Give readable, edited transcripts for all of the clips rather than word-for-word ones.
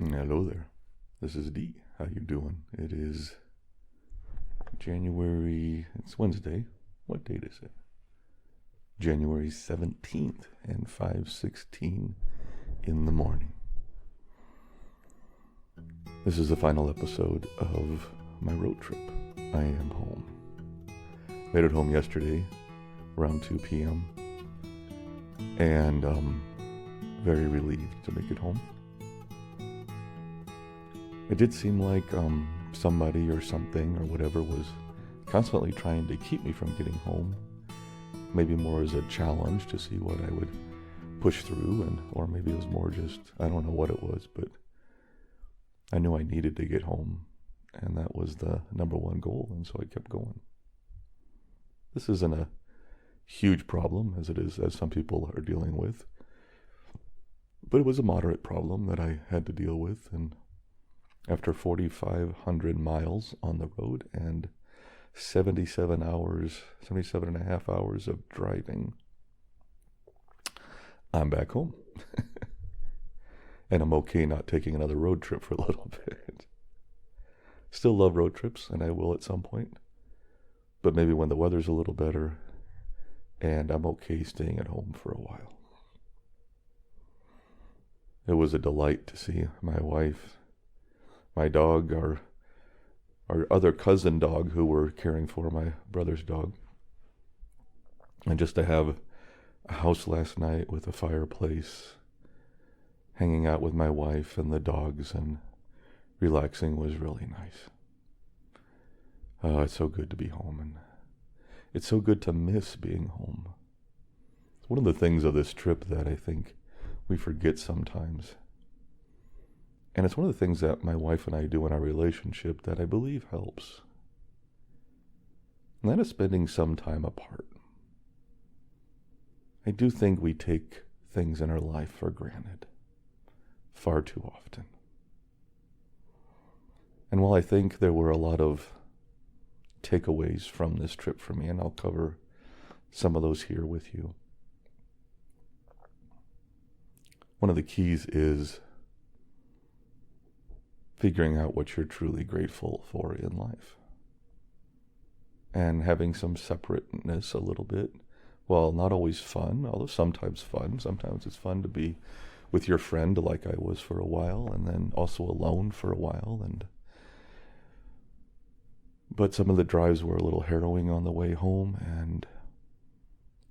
Hello there. This is D. How you doing? It is January. It's Wednesday. What date is it? January 17th and 5:16 in the morning. This is the final episode of my road trip. I am home. Made it home yesterday around 2 p.m. and very relieved to make it home. It did seem like somebody or something or whatever was constantly trying to keep me from getting home. Maybe more as a challenge to see what I would push through, or maybe it was more just, I don't know what it was, but I knew I needed to get home, and that was the number one goal, and so I kept going. This isn't a huge problem as some people are dealing with, but it was a moderate problem that I had to deal with, and after 4,500 miles on the road and 77 and a half hours of driving, I'm back home. And I'm okay not taking another road trip for a little bit. Still love road trips, and I will at some point. But maybe when the weather's a little better and I'm okay staying at home for a while. It was a delight to see my wife, my dog, our other cousin dog who we're caring for, my brother's dog. And just to have a house last night with a fireplace, hanging out with my wife and the dogs and relaxing was really nice. It's so good to be home, and it's so good to miss being home. It's one of the things of this trip that I think we forget sometimes. And it's one of the things that my wife and I do in our relationship that I believe helps. And that is spending some time apart. I do think we take things in our life for granted far too often. And while I think there were a lot of takeaways from this trip for me, and I'll cover some of those here with you, one of the keys is figuring out what you're truly grateful for in life. And having some separateness a little bit. Well, not always fun, although sometimes fun. Sometimes it's fun to be with your friend like I was for a while, and then also alone for a while. But some of the drives were a little harrowing on the way home, and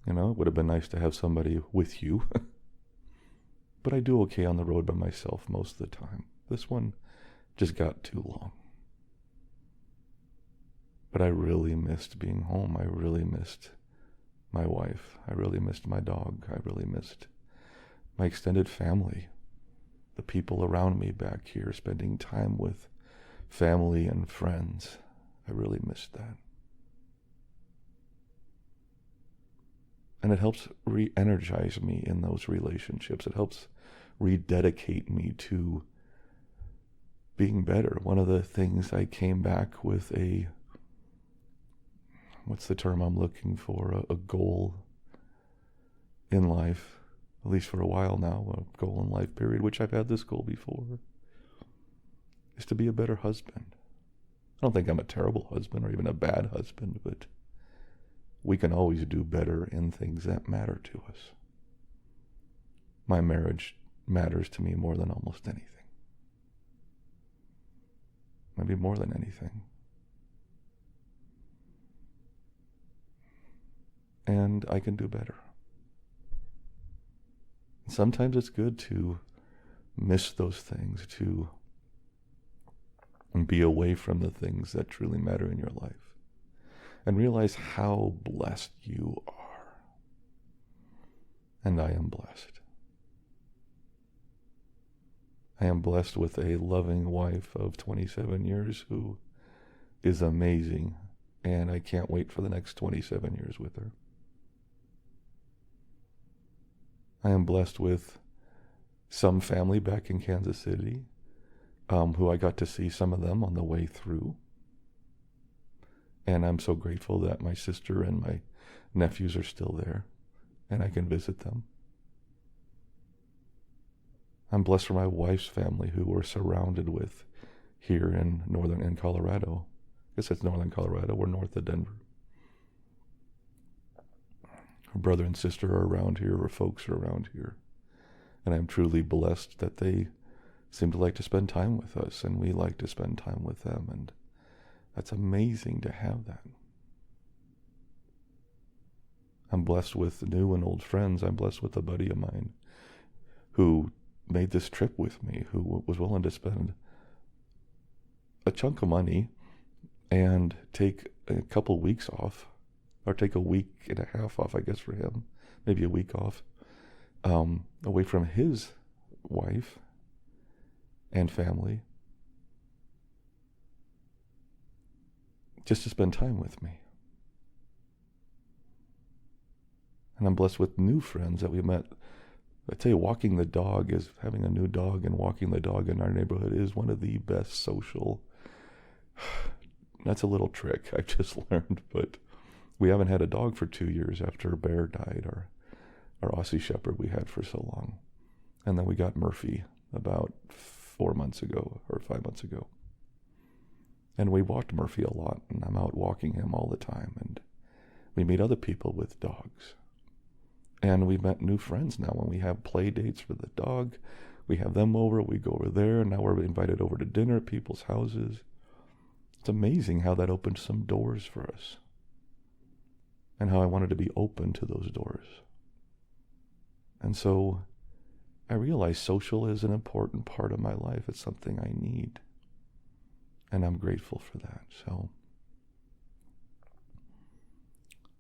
it would have been nice to have somebody with you. But I do okay on the road by myself most of the time. This one just got too long. But I really missed being home. I really missed my wife. I really missed my dog. I really missed my extended family, the people around me back here, spending time with family and friends. I really missed that. And it helps re-energize me in those relationships. It helps rededicate me to being better. One of the things I came back with what's the term I'm looking for? A goal in life, at least for a while now, a goal in life period, which I've had this goal before, is to be a better husband. I don't think I'm a terrible husband or even a bad husband, but we can always do better in things that matter to us. My marriage matters to me more than almost anything. Maybe more than anything. And I can do better. Sometimes it's good to miss those things, to be away from the things that truly matter in your life, and realize how blessed you are. And I am blessed. I am blessed with a loving wife of 27 years who is amazing, and I can't wait for the next 27 years with her. I am blessed with some family back in Kansas City, who I got to see some of them on the way through. And I'm so grateful that my sister and my nephews are still there, and I can visit them. I'm blessed for my wife's family who we're surrounded with here in Colorado. I guess it's northern Colorado. We're north of Denver. Her brother and sister are around here, or folks are around here. And I'm truly blessed that they seem to like to spend time with us, and we like to spend time with them, and that's amazing to have that. I'm blessed with new and old friends. I'm blessed with a buddy of mine who made this trip with me, who was willing to spend a chunk of money and take a couple weeks off, or take a week and a half off, I guess, for him, maybe a week off, away from his wife and family, just to spend time with me. And I'm blessed with new friends that we met. I tell you, having a new dog and walking the dog in our neighborhood is one of the best social. That's a little trick I've just learned, but we haven't had a dog for 2 years after Bear died, our Aussie Shepherd we had for so long. And then we got Murphy about 4 months ago, or 5 months ago. And we walked Murphy a lot, and I'm out walking him all the time, and we meet other people with dogs. And we've met new friends now when we have play dates for the dog. We have them over, we go over there, and now we're invited over to dinner at people's houses. It's amazing how that opened some doors for us, and how I wanted to be open to those doors. And so I realize social is an important part of my life. It's something I need, and I'm grateful for that. So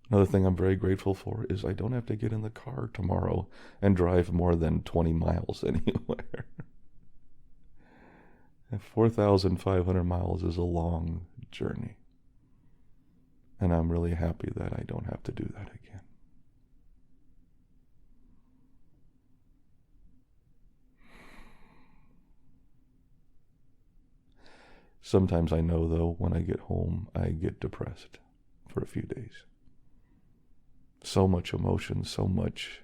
another thing I'm very grateful for is I don't have to get in the car tomorrow and drive more than 20 miles anywhere. 4,500 miles is a long journey. And I'm really happy that I don't have to do that again. Sometimes I know, though, when I get home, I get depressed for a few days. So much emotion, so much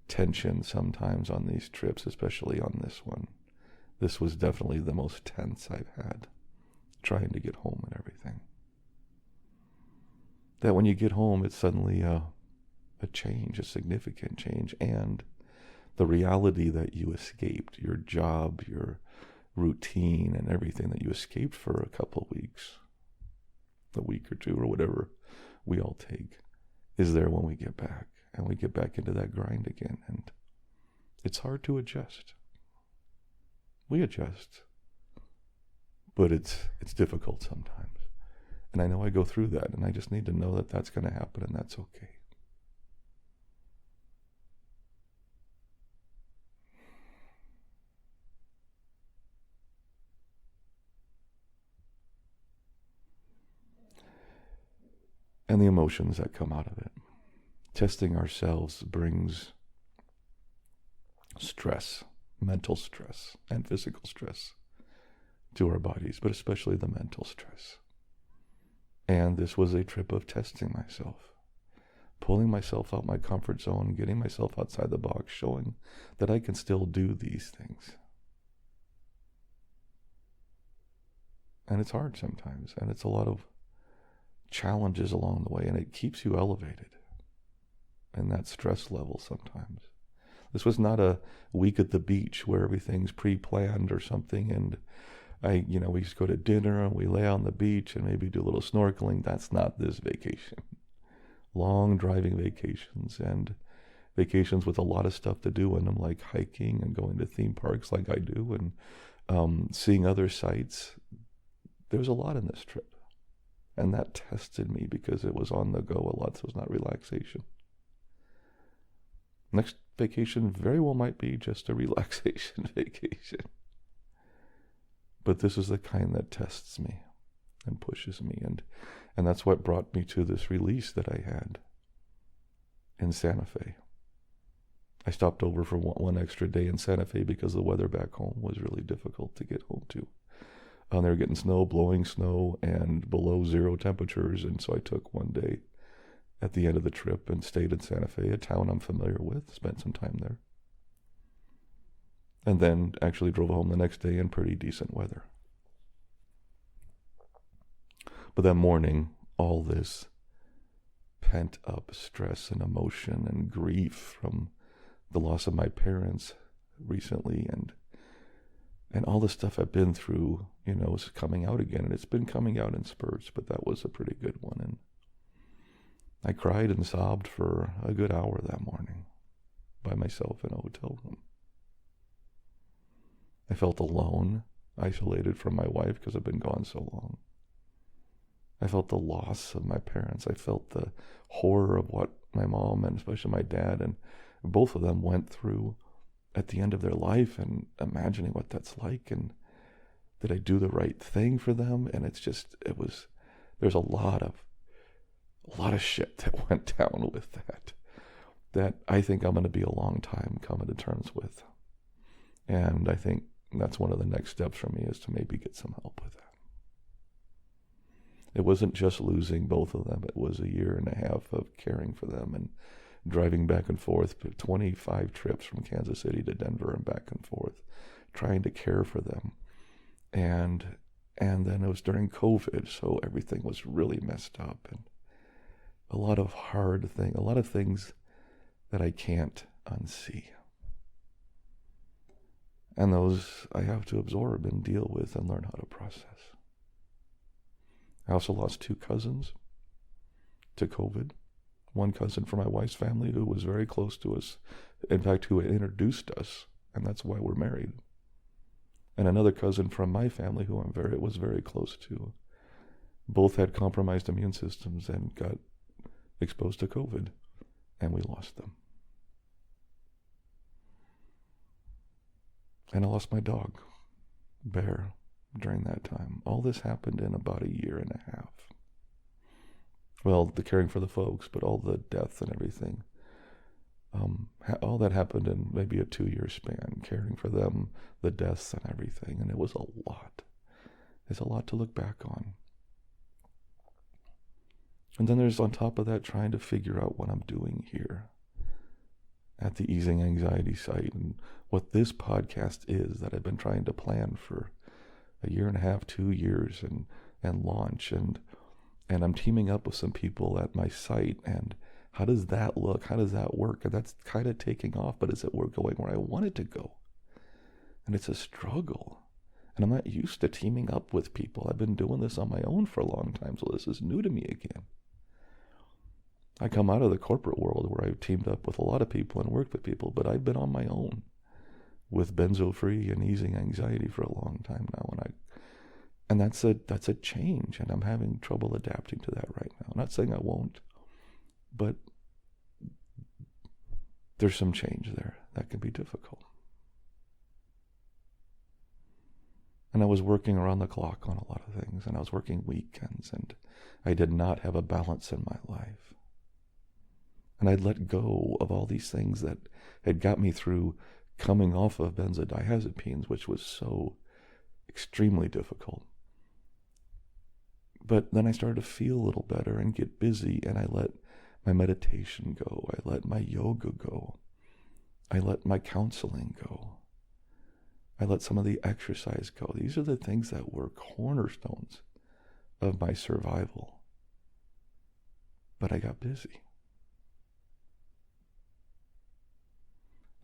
tension sometimes on these trips, especially on this one. This was definitely the most tense I've had, trying to get home and everything. That when you get home, it's suddenly a change, a significant change, and the reality that you escaped, your job, your routine, and everything that you escaped for a couple of weeks, a week or two, or whatever we all take, is there when we get back, and we get back into that grind again, and it's hard to adjust. We adjust, but it's difficult sometimes. And I know I go through that, and I just need to know that that's going to happen, and that's okay. And the emotions that come out of it. Testing ourselves brings stress, mental stress, and physical stress to our bodies, but especially the mental stress. And this was a trip of testing myself, pulling myself out my comfort zone, getting myself outside the box, showing that I can still do these things. And it's hard sometimes, and it's a lot of challenges along the way, and it keeps you elevated in that stress level sometimes. This was not a week at the beach where everything's pre-planned or something, and we just go to dinner and we lay on the beach and maybe do a little snorkeling. That's not this vacation. Long driving vacations, and vacations with a lot of stuff to do in them, like hiking and going to theme parks like I do, and seeing other sites. There's a lot in this trip, and that tested me because it was on the go a lot, so it's not relaxation. Next vacation very well might be just a relaxation vacation. But this is the kind that tests me and pushes me, and that's what brought me to this release that I had in Santa Fe. I stopped over for one extra day in Santa Fe because the weather back home was really difficult to get home to. They were getting snow, blowing snow, and below zero temperatures, and so I took one day at the end of the trip and stayed in Santa Fe, a town I'm familiar with, spent some time there. And then actually drove home the next day in pretty decent weather. But that morning, all this pent up stress and emotion and grief from the loss of my parents recently and all the stuff I've been through, is coming out again. And it's been coming out in spurts, but that was a pretty good one. And I cried and sobbed for a good hour that morning by myself in a hotel room. I felt alone, isolated from my wife because I've been gone so long. I felt the loss of my parents. I felt the horror of what my mom and especially my dad and both of them went through at the end of their life, and imagining what that's like, and did I do the right thing for them? And there's a lot of shit that went down with that I think I'm going to be a long time coming to terms with. And I think that's one of the next steps for me, is to maybe get some help with that. It wasn't just losing both of them. It was a year and a half of caring for them and driving back and forth, 25 trips from Kansas City to Denver and back and forth, trying to care for them. And then it was during COVID, so everything was really messed up, and a lot of things that I can't unsee. And those I have to absorb and deal with and learn how to process. I also lost 2 cousins to COVID. One cousin from my wife's family who was very close to us, in fact, who introduced us, and that's why we're married. And another cousin from my family who was very close to. Both had compromised immune systems and got exposed to COVID, and we lost them. And I lost my dog, Bear, during that time. All this happened in about a year and a half. Well, the caring for the folks, but all the death and everything. All that happened in maybe a 2-year span, caring for them, the deaths and everything. And it was a lot. It's a lot to look back on. And then there's on top of that trying to figure out what I'm doing here at the Easing Anxiety site, and what this podcast is that I've been trying to plan for a year and a half, 2 years, and launch. And I'm teaming up with some people at my site, and how does that look? How does that work? And that's kind of taking off, but is it going where I want it to go? And it's a struggle. And I'm not used to teaming up with people. I've been doing this on my own for a long time, so this is new to me again. I come out of the corporate world where I've teamed up with a lot of people and worked with people, but I've been on my own with benzo-free and easing anxiety for a long time now, and that's a change, and I'm having trouble adapting to that right now. I'm not saying I won't, but there's some change there that can be difficult. And I was working around the clock on a lot of things, and I was working weekends, and I did not have a balance in my life. And I'd let go of all these things that had got me through coming off of benzodiazepines, which was so extremely difficult. But then I started to feel a little better and get busy, and I let my meditation go. I let my yoga go. I let my counseling go. I let some of the exercise go. These are the things that were cornerstones of my survival. But I got busy,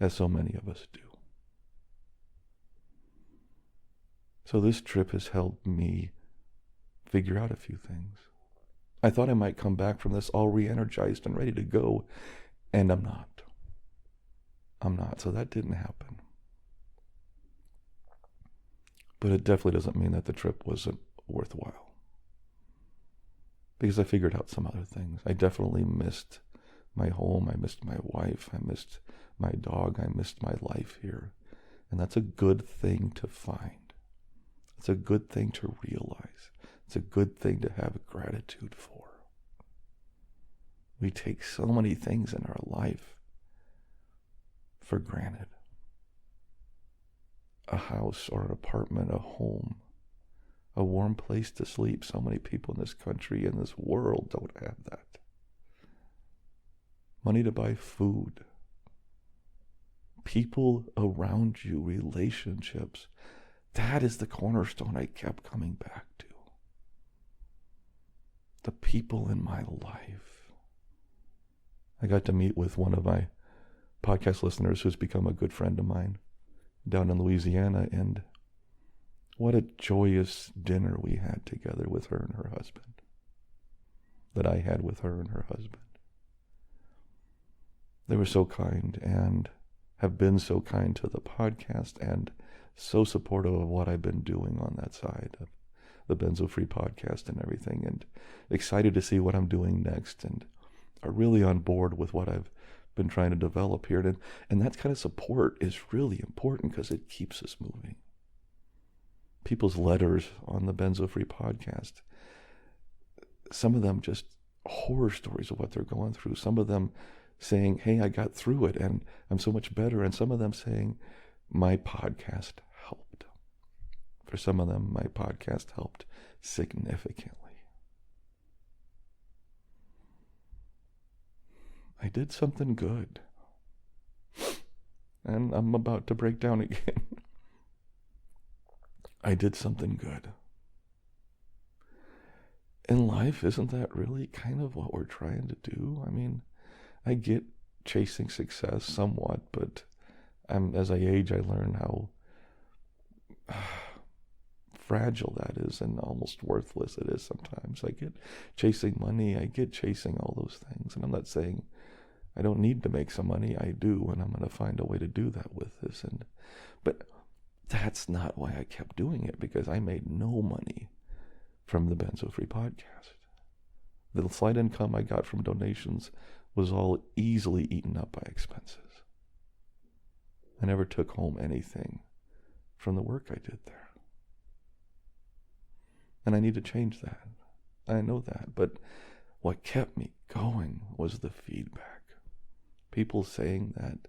as so many of us do. So this trip has helped me figure out a few things. I thought I might come back from this all re-energized and ready to go, and I'm not. So that didn't happen. But it definitely doesn't mean that the trip wasn't worthwhile, because I figured out some other things. I definitely missed my home. I missed my wife. I missed my dog. I missed my life here. And that's a good thing to find. It's a good thing to realize. It's a good thing to have gratitude for. We take so many things in our life for granted. A house or an apartment, a home, a warm place to sleep. So many people in this country, in this world, don't have that. Money to buy food, People around you, relationships. That is the cornerstone I kept coming back to. The people in my life. I got to meet with one of my podcast listeners who's become a good friend of mine down in Louisiana, and what a joyous dinner we had together with her and her husband. That I had with her and her husband. They were so kind and have been so kind to the podcast and so supportive of what I've been doing on that side of the Benzo Free podcast and everything, and excited to see what I'm doing next, and are really on board with what I've been trying to develop here. And that kind of support is really important because it keeps us moving. People's letters on the Benzo Free podcast, some of them just horror stories of what they're going through. Some of them saying, hey, I got through it and I'm so much better. And some of them saying, my podcast helped. For some of them, my podcast helped significantly. I did something good. And I'm about to break down again. I did something good. In life, isn't that really kind of what we're trying to do? I mean, I get chasing success somewhat, but as I age, I learn how fragile that is and almost worthless it is sometimes. I get chasing money, I get chasing all those things, and I'm not saying I don't need to make some money. I do, and I'm going to find a way to do that with this. But that's not why I kept doing it, because I made no money from the Benzo Free podcast. The slight income I got from donations was all easily eaten up by expenses. I never took home anything from the work I did there. And I need to change that. I know that. But what kept me going was the feedback. People saying that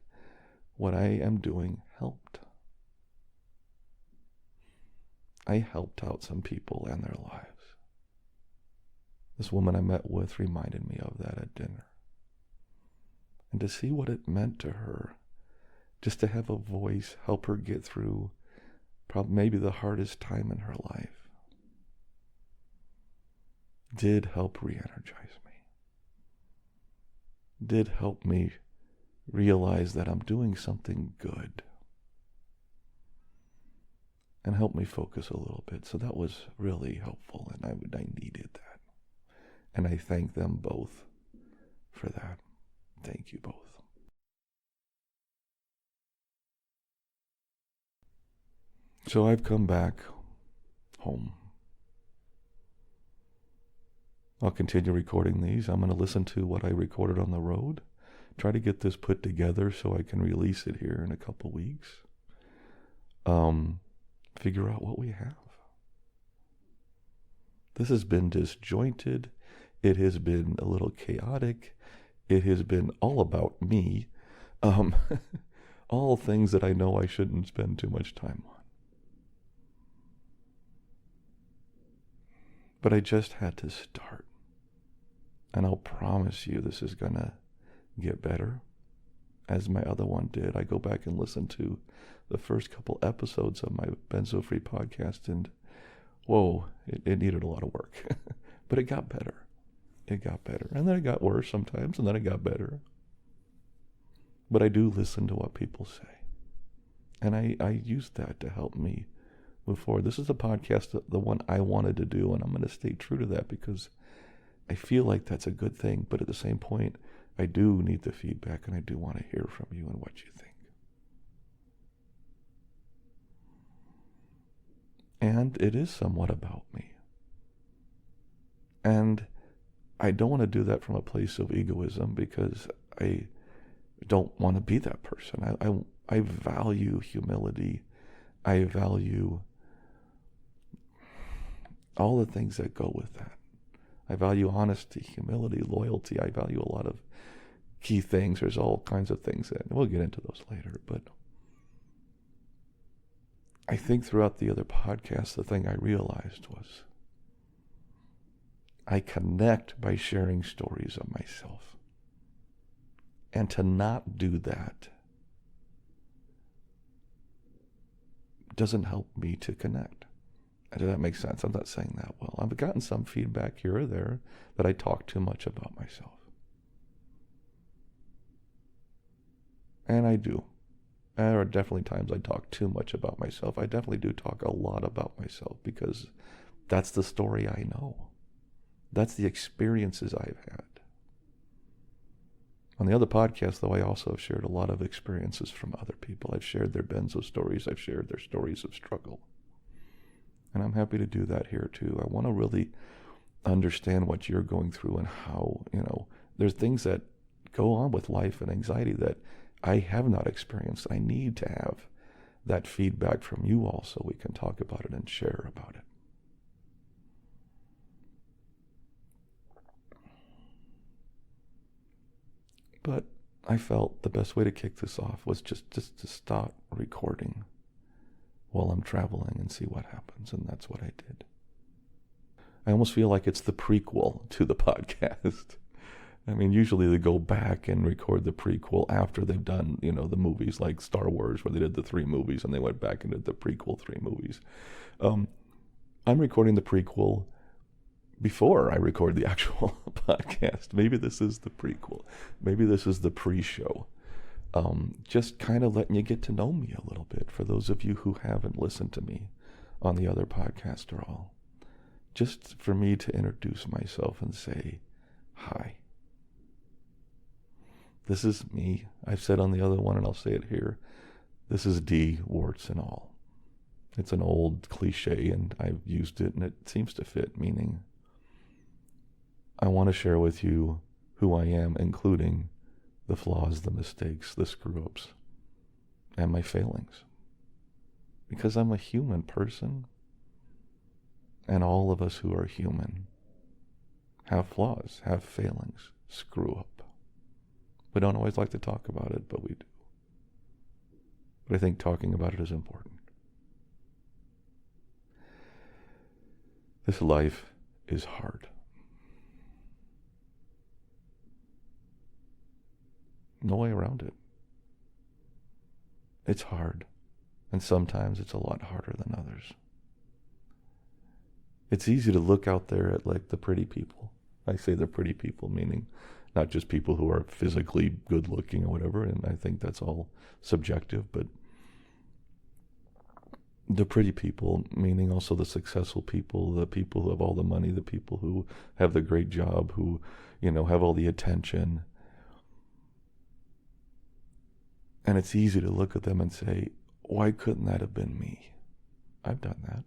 what I am doing helped. I helped out some people and their lives. This woman I met with reminded me of that at dinner. And to see what it meant to her, just to have a voice help her get through probably maybe the hardest time in her life, did help re-energize me. Did help me realize that I'm doing something good. And help me focus a little bit. So that was really helpful, and I needed that. And I thank them both for that. Thank you both. So I've come back home. I'll continue recording these. I'm going to listen to what I recorded on the road. Try to get this put together so I can release it here in a couple weeks. Figure out what we have. This has been disjointed. It has been a little chaotic. It has been all about me. All things that I know I shouldn't spend too much time on. But I just had to start. And I'll promise you this is going to get better. As my other one did. I go back and listen to the first couple episodes of my Benzo Free podcast, and whoa, it needed a lot of work. But it got better. It got better. And then it got worse sometimes, and then it got better. But I do listen to what people say. And I use that to help me move forward. This is the podcast, the one I wanted to do, and I'm going to stay true to that because I feel like that's a good thing. But at the same point, I do need the feedback, and I do want to hear from you and what you think. And it is somewhat about me. And I don't want to do that from a place of egoism because I don't want to be that person. I value humility. I value all the things that go with that. I value honesty, humility, loyalty. I value a lot of key things. There's all kinds of things that we'll get into those later. But I think throughout the other podcasts, the thing I realized was I connect by sharing stories of myself. And to not do that doesn't help me to connect. Does that make sense? I'm not saying that well. I've gotten some feedback here or there that I talk too much about myself. And I do. There are definitely times I talk too much about myself. I definitely do talk a lot about myself because that's the story I know. That's the experiences I've had. On the other podcast, though, I also have shared a lot of experiences from other people. I've shared their benzo stories. I've shared their stories of struggle. And I'm happy to do that here, too. I want to really understand what you're going through and how, there's things that go on with life and anxiety that I have not experienced. I need to have that feedback from you all so we can talk about it and share about it. But I felt the best way to kick this off was just to start recording while I'm traveling and see what happens, and that's what I did. I almost feel like it's the prequel to the podcast. I mean, usually they go back and record the prequel after they've done, the movies like Star Wars, where they did the 3 movies and they went back and did the prequel 3 movies. I'm recording the prequel before I record the actual podcast. Maybe this is the prequel. Maybe this is the pre-show. Just kind of letting you get to know me a little bit for those of you who haven't listened to me on the other podcast at all. Just for me to introduce myself and say, hi. This is me. I've said on the other one, and I'll say it here. This is D, warts and all. It's an old cliche, and I've used it, and it seems to fit, meaning I want to share with you who I am, including the flaws, the mistakes, the screw-ups, and my failings. Because I'm a human person, and all of us who are human have flaws, have failings, screw up. We don't always like to talk about it, but we do. But I think talking about it is important. This life is hard. No way around it. It's hard, and sometimes it's a lot harder than others. It's easy to look out there at like the pretty people. I say the pretty people, meaning not just people who are physically good looking or whatever, and I think that's all subjective, but the pretty people, meaning also the successful people, the people who have all the money, the people who have the great job, who, have all the attention. And it's easy to look at them and say, why couldn't that have been me? I've done that.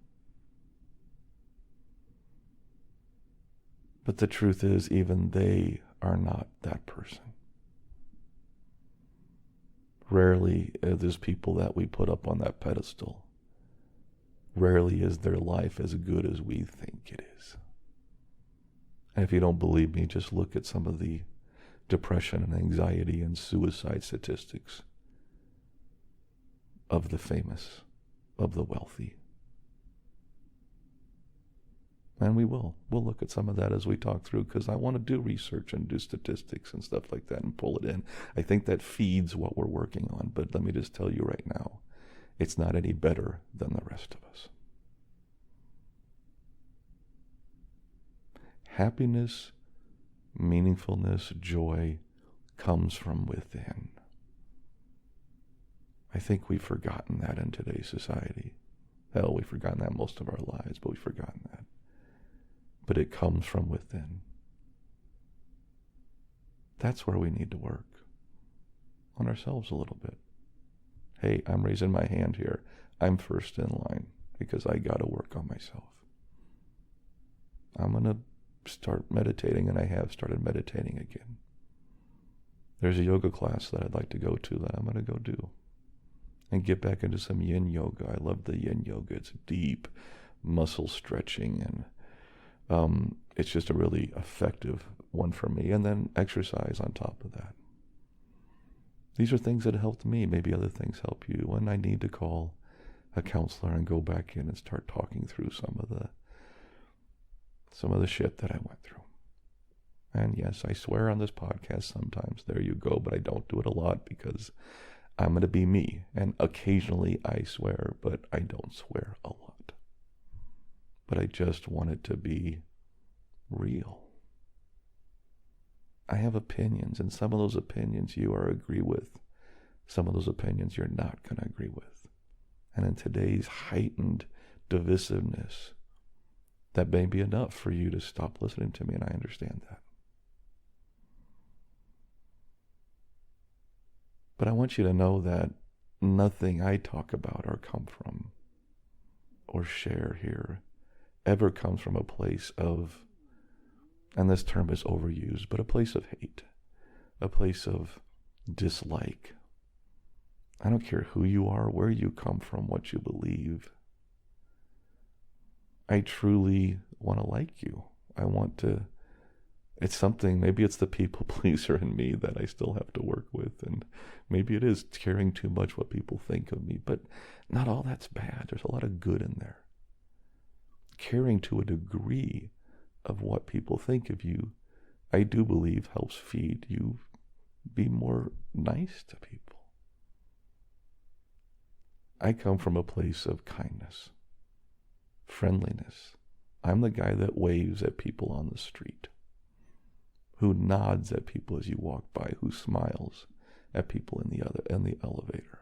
But the truth is, even they are not that person. Rarely are those people that we put up on that pedestal. Rarely is their life as good as we think it is. And if you don't believe me, just look at some of the depression and anxiety and suicide statistics of the famous, of the wealthy. And we'll look at some of that as we talk through, because I want to do research and do statistics and stuff like that and pull it in. I think that feeds what we're working on, but let me just tell you right now, it's not any better than the rest of us. Happiness, meaningfulness, joy comes from within. I think we've forgotten that in today's society. Hell, we've forgotten that most of our lives, but we've forgotten that. But it comes from within. That's where we need to work on ourselves a little bit. Hey, I'm raising my hand here. I'm first in line because I got to work on myself. I'm going to start meditating, and I have started meditating again. There's a yoga class that I'd like to go to that I'm going to go do and get back into some yin yoga. I love the yin yoga. It's deep muscle stretching, and it's just a really effective one for me. And then exercise on top of that. These are things that helped me. Maybe other things help you. When I need to call a counselor and go back in and start talking through some of the shit that I went through. And yes, I swear on this podcast sometimes. There you go. But I don't do it a lot because I'm going to be me. And occasionally I swear, but I don't swear a lot. But I just want it to be real. I have opinions, and some of those opinions you are agree with. Some of those opinions you're not going to agree with. And in today's heightened divisiveness, that may be enough for you to stop listening to me, and I understand that. But I want you to know that nothing I talk about or come from or share here ever comes from a place of, and this term is overused, but a place of hate, a place of dislike. I don't care who you are, where you come from, what you believe. I truly want to like you. I want to, it's something, maybe it's the people pleaser in me that I still have to work with, and maybe it is caring too much what people think of me, but not all that's bad. There's a lot of good in there. Caring to a degree of what people think of you, I do believe helps feed you be more nice to people. I come from a place of kindness, friendliness. I'm the guy that waves at people on the street, who nods at people as you walk by, who smiles at people in the elevator.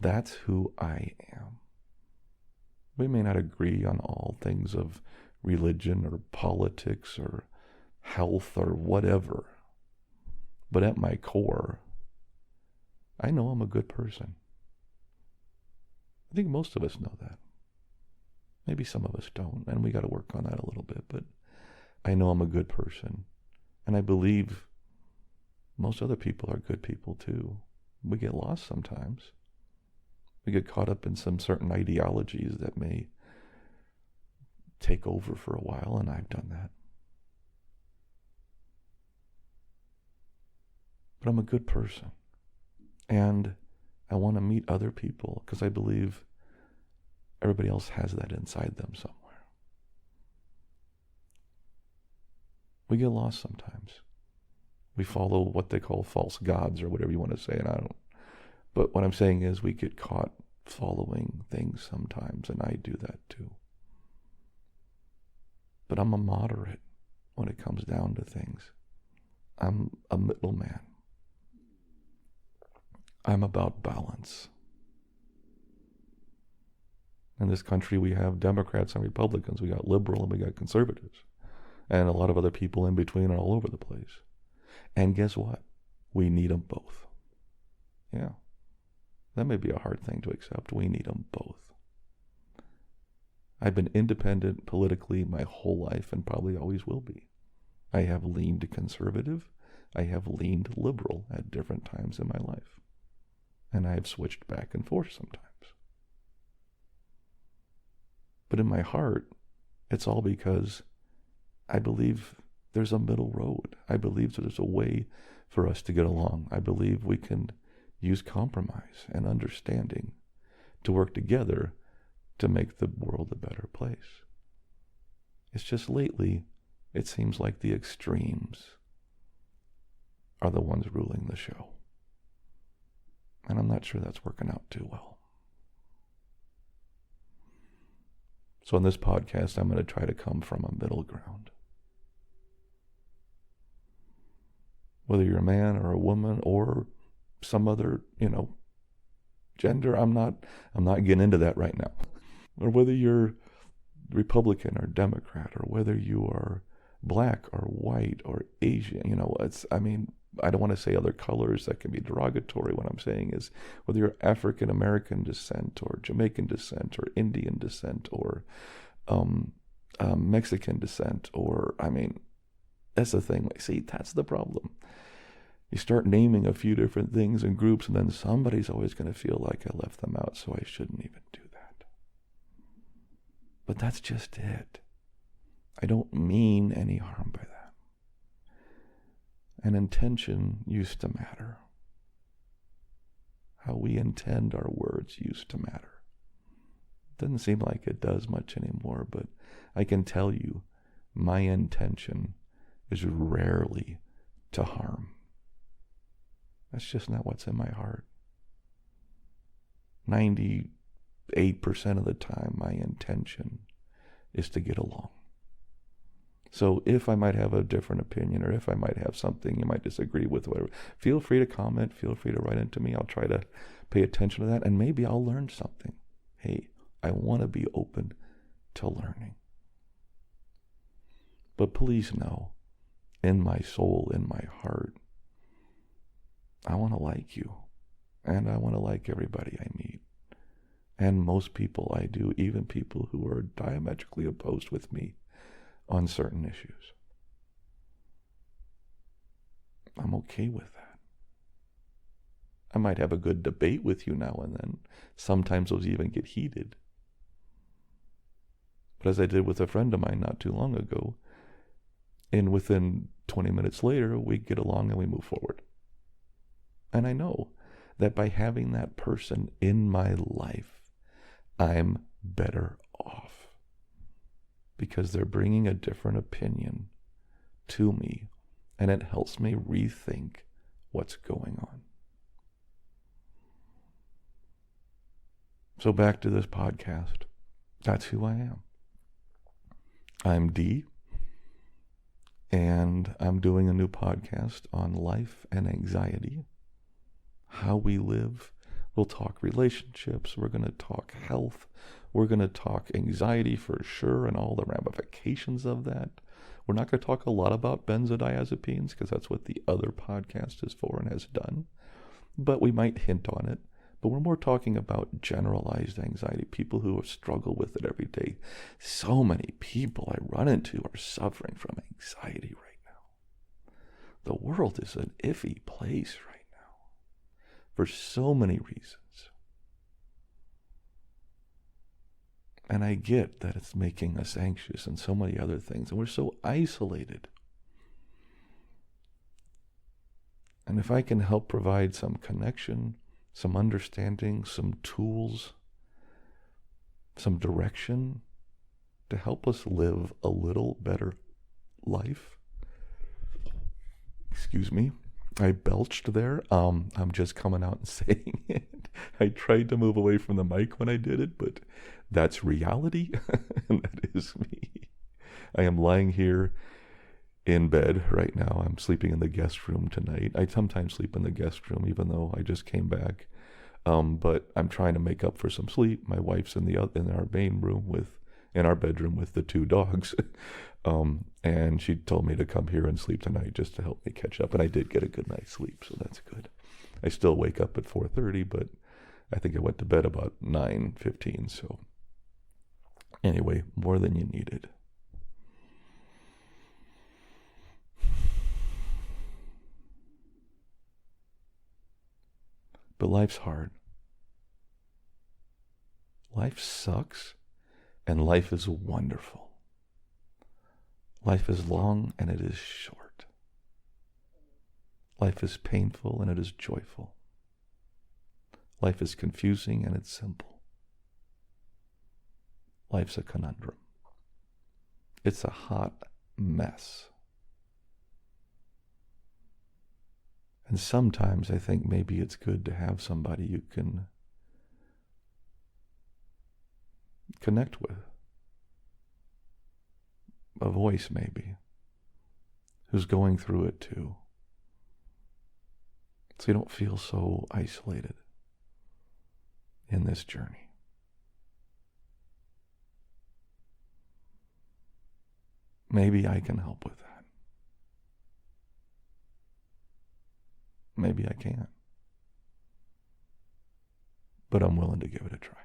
That's who I am. We may not agree on all things of religion or politics or health or whatever, but at my core, I know I'm a good person. I think most of us know that. Maybe some of us don't, and we got to work on that a little bit, but I know I'm a good person, and I believe most other people are good people too. We get lost sometimes. We get caught up in some certain ideologies that may take over for a while, and I've done that. But I'm a good person, and I want to meet other people because I believe everybody else has that inside them somewhere. We get lost sometimes. We follow what they call false gods or whatever you want to say, and I don't. But what I'm saying is we get caught following things sometimes, and I do that too. But I'm a moderate when it comes down to things. I'm a middleman. I'm about balance. In this country, we have Democrats and Republicans. We got liberal and we got conservatives. And a lot of other people in between are all over the place. And guess what? We need them both. Yeah. That may be a hard thing to accept. We need them both. I've been independent politically my whole life and probably always will be. I have leaned conservative. I have leaned liberal at different times in my life. And I have switched back and forth sometimes. But in my heart, it's all because I believe there's a middle road. I believe there's a way for us to get along. I believe we can use compromise and understanding to work together to make the world a better place. It's just lately, it seems like the extremes are the ones ruling the show. And I'm not sure that's working out too well. So in this podcast, I'm going to try to come from a middle ground. Whether you're a man or a woman or some other, gender, I'm not getting into that right now. Or whether you're Republican or Democrat, or whether you are black or white or Asian, I don't want to say other colors that can be derogatory. What I'm saying is whether you're African American descent or Jamaican descent or Indian descent or Mexican descent, or, that's the thing. See, that's the problem. You start naming a few different things and groups, and then somebody's always going to feel like I left them out, so I shouldn't even do that. But that's just it. I don't mean any harm by that. And intention used to matter. How we intend our words used to matter. Doesn't seem like it does much anymore, but I can tell you my intention is rarely to harm. That's just not what's in my heart. 98% of the time, my intention is to get along. So if I might have a different opinion, or if I might have something you might disagree with, whatever, feel free to comment, feel free to write into me. I'll try to pay attention to that, and maybe I'll learn something. Hey, I want to be open to learning. But please know, in my soul, in my heart, I want to like you, and I want to like everybody I meet. And most people I do, even people who are diametrically opposed with me on certain issues. I'm okay with that. I might have a good debate with you now and then. Sometimes those even get heated. But as I did with a friend of mine not too long ago, and within 20 minutes later, we get along and we move forward. And I know that by having that person in my life, I'm better off, because they're bringing a different opinion to me, and it helps me rethink what's going on. So back to this podcast. That's who I am. I'm D, and I'm doing a new podcast on life and anxiety, how we live. We'll talk relationships. We're going to talk health. We're going to talk anxiety for sure and all the ramifications of that. We're not going to talk a lot about benzodiazepines because that's what the other podcast is for and has done. But we might hint on it. But we're more talking about generalized anxiety, people who struggle with it every day. So many people I run into are suffering from anxiety right now. The world is an iffy place right now for so many reasons. And I get that it's making us anxious and so many other things, and we're so isolated. And if I can help provide some connection, some understanding, some tools, some direction to help us live a little better life. Excuse me, I belched there. I'm just coming out and saying it. I tried to move away from the mic when I did it, but that's reality, and that is me. I am lying here in bed right now. I'm sleeping in the guest room tonight. I sometimes sleep in the guest room, even though I just came back. But I'm trying to make up for some sleep. My wife's in our main room in our bedroom with the two dogs. And she told me to come here and sleep tonight just to help me catch up. And I did get a good night's sleep, so that's good. I still wake up at 4:30, but I think I went to bed about 9:15. So anyway, more than you needed. But life's hard. Life sucks, and life is wonderful. Life is long, and it is short. Life is painful, and it is joyful. Life is confusing, and it's simple. Life's a conundrum. It's a hot mess. And sometimes I think maybe it's good to have somebody you can connect with. A voice maybe, who's going through it too. So you don't feel so isolated in this journey. Maybe I can help with that. Maybe I can't. But I'm willing to give it a try.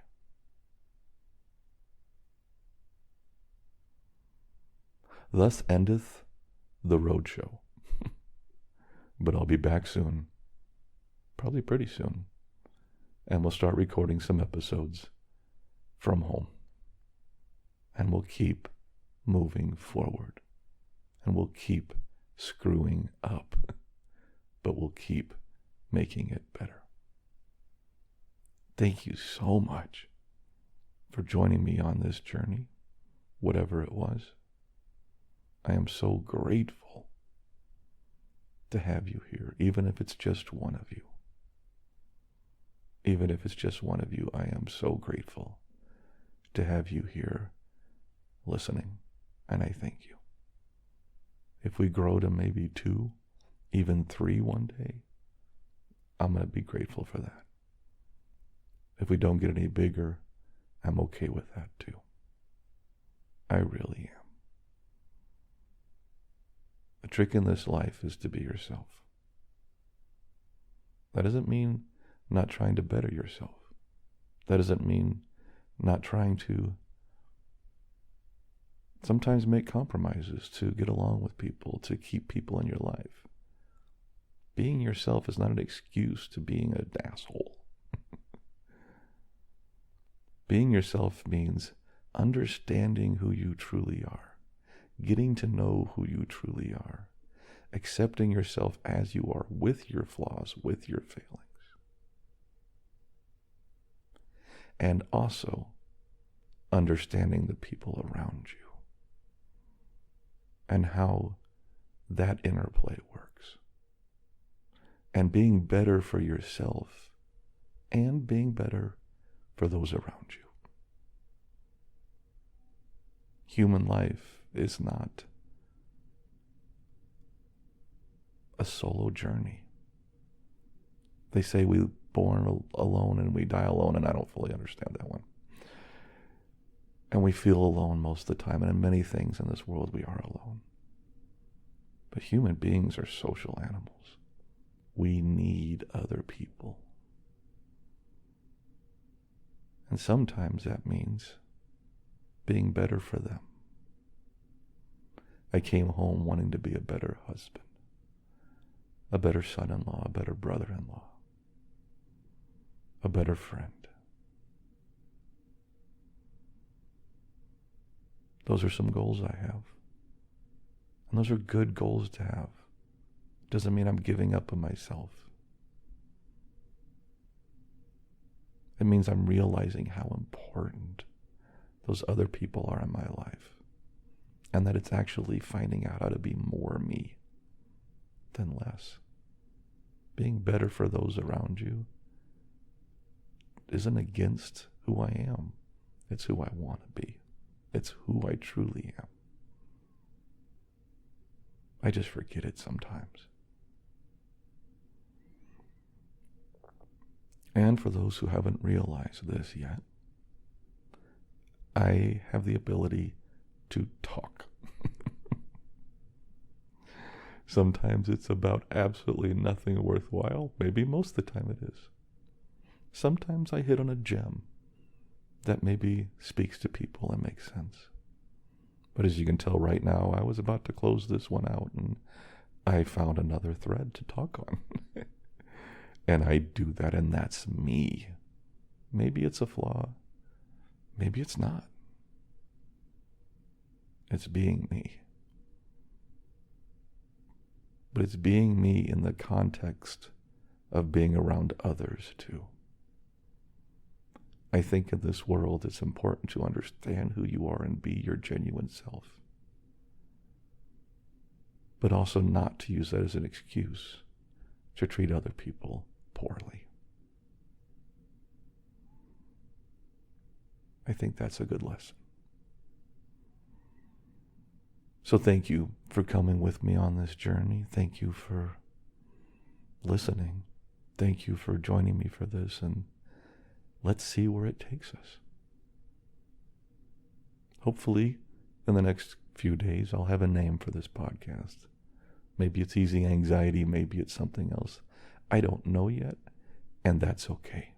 Thus endeth the roadshow. But I'll be back soon. Probably pretty soon. And we'll start recording some episodes from home. And we'll keep moving forward. And we'll keep screwing up. But we'll keep making it better. Thank you so much for joining me on this journey, whatever it was. I am so grateful to have you here, even if it's just one of you. Even if it's just one of you, I am so grateful to have you here listening, and I thank you. If we grow to maybe 2, even 3 one day, I'm going to be grateful for that. If we don't get any bigger, I'm okay with that too. I really am. The trick in this life is to be yourself. That doesn't mean not trying to better yourself. That doesn't mean not trying to sometimes make compromises to get along with people, to keep people in your life. Being yourself is not an excuse to being an asshole. Being yourself means understanding who you truly are, getting to know who you truly are, accepting yourself as you are with your flaws, with your failings. And also understanding the people around you and how that interplay works. And being better for yourself and being better for those around you. Human life is not a solo journey. They say we're born alone and we die alone, and I don't fully understand that one. And we feel alone most of the time, and in many things in this world we are alone. But human beings are social animals. We need other people. And sometimes that means being better for them. I came home wanting to be a better husband, a better son-in-law, a better brother-in-law, a better friend. Those are some goals I have. And those are good goals to have. Doesn't mean I'm giving up on myself. It means I'm realizing how important those other people are in my life. And that it's actually finding out how to be more me than less. Being better for those around you isn't against who I am. It's who I want to be. It's who I truly am. I just forget it sometimes. And for those who haven't realized this yet, I have the ability to talk. Sometimes it's about absolutely nothing worthwhile. Maybe most of the time it is. Sometimes I hit on a gem that maybe speaks to people and makes sense. But as you can tell right now, I was about to close this one out and I found another thread to talk on. And I do that, and that's me. Maybe it's a flaw. Maybe it's not. It's being me. But it's being me in the context of being around others too. I think in this world it's important to understand who you are and be your genuine self. But also not to use that as an excuse to treat other people poorly. I think that's a good lesson. So thank you for coming with me on this journey. Thank you for listening. Thank you for joining me for this, and let's see where it takes us. Hopefully, in the next few days, I'll have a name for this podcast. Maybe it's Easy Anxiety, maybe it's something else. I don't know yet, and that's okay.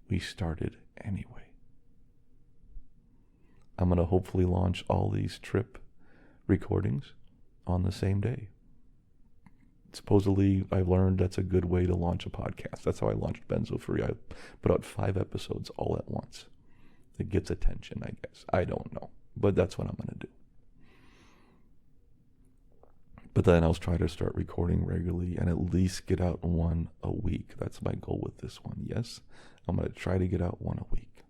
We started anyway. I'm going to hopefully launch all these trip recordings on the same day. Supposedly, I learned that's a good way to launch a podcast. That's how I launched Benzo Free. I put out 5 episodes all at once. It gets attention, I guess. I don't know, but that's what I'm going to do. But then I'll try to start recording regularly and at least get out one a week. That's my goal with this one. Yes, I'm going to try to get out one a week.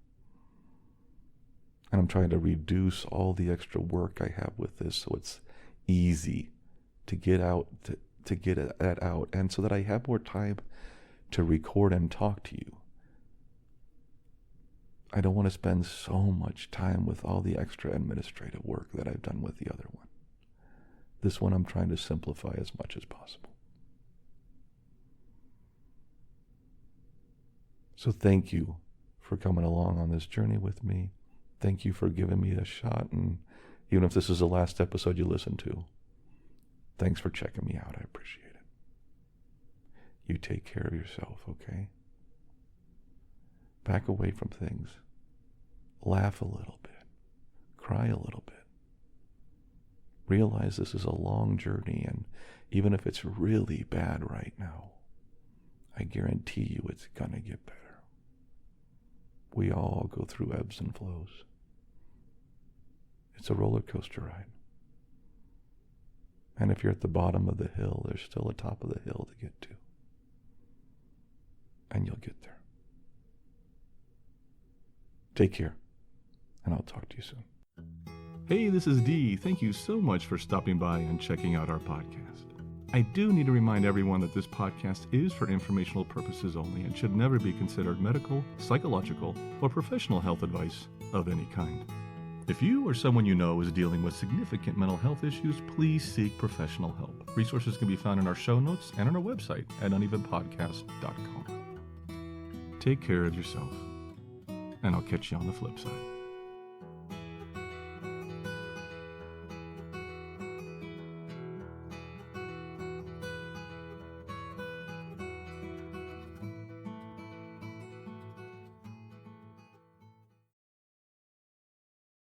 And I'm trying to reduce all the extra work I have with this so it's easy to get out to get that out, and so that I have more time to record and talk to you. I don't want to spend so much time with all the extra administrative work that I've done with the other one. This one I'm trying to simplify as much as possible. So thank you for coming along on this journey with me. Thank you for giving me a shot, and even if this is the last episode you listen to, thanks for checking me out. I appreciate it. You take care of yourself, okay? Back away from things. Laugh a little bit. Cry a little bit. Realize this is a long journey, and even if it's really bad right now, I guarantee you it's gonna get better. We all go through ebbs and flows. It's a roller coaster ride. And if you're at the bottom of the hill, there's still a top of the hill to get to. And you'll get there. Take care, and I'll talk to you soon. Hey, this is Dee. Thank you so much for stopping by and checking out our podcast. I do need to remind everyone that this podcast is for informational purposes only and should never be considered medical, psychological, or professional health advice of any kind. If you or someone you know is dealing with significant mental health issues, please seek professional help. Resources can be found in our show notes and on our website at unevenpodcast.com. Take care of yourself, and I'll catch you on the flip side.